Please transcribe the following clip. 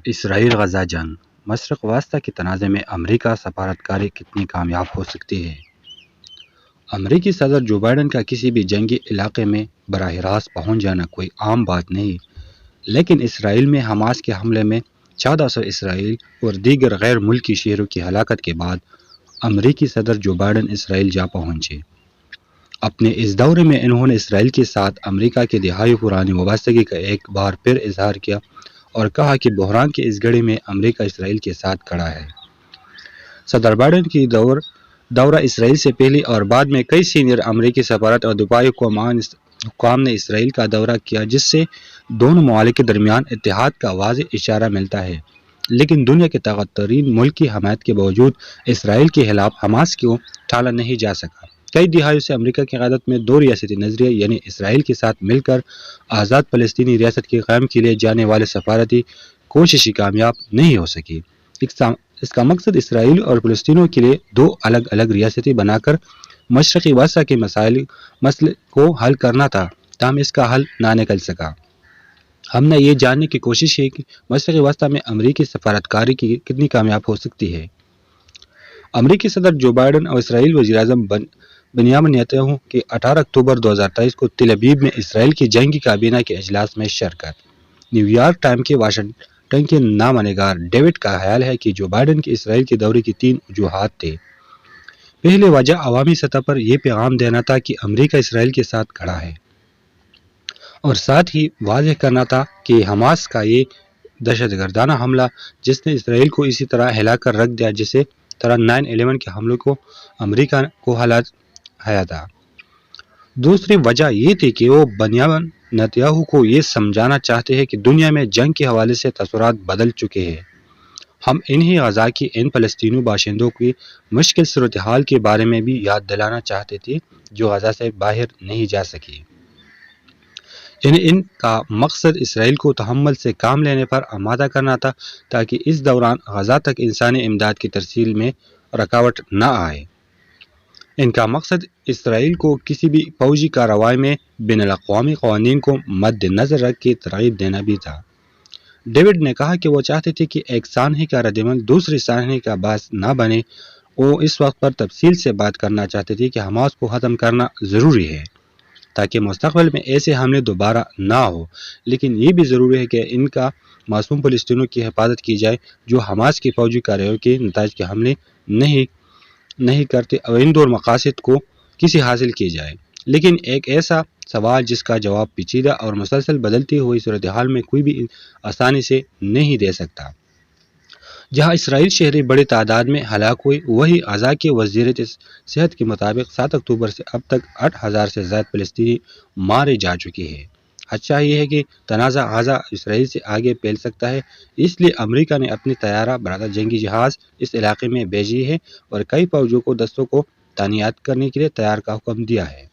اسرائیل غزہ جنگ، مشرق وسطیٰ کے تنازع میں امریکہ سفارتکاری کتنی کامیاب ہو سکتی ہے؟ امریکی صدر جو بائیڈن کا کسی بھی جنگی علاقے میں براہ راست پہنچ جانا کوئی عام بات نہیں، لیکن اسرائیل میں حماس کے حملے میں 1400 اسرائیلی اور دیگر غیر ملکی شہریوں کی ہلاکت کے بعد امریکی صدر جو بائیڈن اسرائیل جا پہنچے۔ اپنے اس دورے میں انہوں نے اسرائیل کے ساتھ امریکہ کی دہائی پرانی وابستگی کا ایک بار پھر اظہار کیا اور کہا کہ بحران کی اس گھڑی میں امریکہ اسرائیل کے ساتھ کھڑا ہے۔ صدر بائیڈن کی دورہ اسرائیل سے پہلے اور بعد میں کئی سینئر امریکی سفارت اور دفاعی حکام نے اسرائیل کا دورہ کیا، جس سے دونوں ممالک کے درمیان اتحاد کا واضح اشارہ ملتا ہے، لیکن دنیا کے طاقتور ترین ملک کی حمایت کے باوجود اسرائیل کے خلاف حماس کو ٹالا نہیں جا سکا۔ کئی دہائیوں سے امریکہ کی قیادت میں دو ریاستی نظریہ یعنی اسرائیل کے ساتھ مل کر آزاد فلسطینی ریاست کے قیام کے لیے جانے والے سفارتی کوششیں کامیاب نہیں ہو سکی۔ اس کا مقصد اسرائیل اور فلسطینیوں کے لیے دو الگ الگ ریاستیں بنا کر مشرقی وسطیٰ کے مسئلے کو حل کرنا تھا، تاہم اس کا حل نہ نکل سکا۔ ہم نے یہ جاننے کی کوشش کی کہ مشرقی وسطیٰ میں امریکی سفارتکاری کتنی کامیاب ہو سکتی ہے۔ امریکی صدر جو بائیڈن اور اسرائیلی وزیر اعظم بنیامین نیتنیاہو کی 18 اکتوبر 2023 کو تل ابیب میں اسرائیل کی جنگی کابینہ کے اجلاس میں شرکت۔ نیو یارک ٹائمز کے واشنگٹن کے نامہ نگار ڈیوڈ کا خیال ہے کہ جو بائیڈن کے اسرائیل کے دورے کی 3 وجوہات تھے۔ پہلی وجہ عوامی سطح پر یہ پیغام دینا تھا کہ امریکہ اسرائیل کے ساتھ کھڑا ہے، اور ساتھ ہی واضح کرنا تھا کہ حماس کا یہ دہشت گردانہ حملہ جس نے اسرائیل کو اسی طرح ہلا کر رکھ دیا جسے طرح 9/11 کے حملوں کو امریکہ کو ہلایا تھا۔ دوسری وجہ یہ تھی کہ وہ بنیامین نیتنیاہو کو یہ سمجھانا چاہتے ہیں کہ دنیا میں جنگ کے حوالے سے تصورات بدل چکے ہیں۔ ہم انہیں غزہ کی ان فلسطینی باشندوں کی مشکل صورتحال کے بارے میں بھی یاد دلانا چاہتے تھے جو غزہ سے باہر نہیں جا سکے۔ یعنی ان کا مقصد اسرائیل کو تحمل سے کام لینے پر آمادہ کرنا تھا تاکہ اس دوران غزہ تک انسانی امداد کی ترسیل میں رکاوٹ نہ آئے۔ ان کا مقصد اسرائیل کو کسی بھی فوجی کارروائی میں بین الاقوامی قوانین کو مد نظر رکھ کے ترغیب دینا بھی تھا۔ ڈیوڈ نے کہا کہ وہ چاہتے تھے کہ ایک سانحے کا ردعمل دوسری سانحے کا باعث نہ بنے۔ وہ اس وقت پر تفصیل سے بات کرنا چاہتے تھے کہ حماس کو ختم کرنا ضروری ہے تاکہ مستقبل میں ایسے حملے دوبارہ نہ ہو، لیکن یہ بھی ضروری ہے کہ ان کا معصوم فلسطینیوں کی حفاظت کی جائے جو حماس کی فوجی کارروائیوں کے نتائج کے حملے نہیں کرتے اور ان دو مقاصد کو کیسے حاصل کی جائے۔ لیکن ایک ایسا سوال جس کا جواب پیچیدہ اور مسلسل بدلتی ہوئی صورتحال میں کوئی بھی آسانی سے نہیں دے سکتا۔ جہاں اسرائیل شہری بڑی تعداد میں ہلاک ہوئے، وہی غزہ کے وزیر صحت کے مطابق 7 اکتوبر سے اب تک 8,000 سے زائد فلسطینی مارے جا چکے ہیں۔ خدشہ یہ ہے کہ تنازع غزہ اسرائیل سے آگے پھیل سکتا ہے، اس لیے امریکہ نے اپنی طیارہ بردار جنگی جہاز اس علاقے میں بھیجی ہے اور کئی فوجیوں کو دستوں کو تعینات کرنے کے لیے تیار کا حکم دیا ہے۔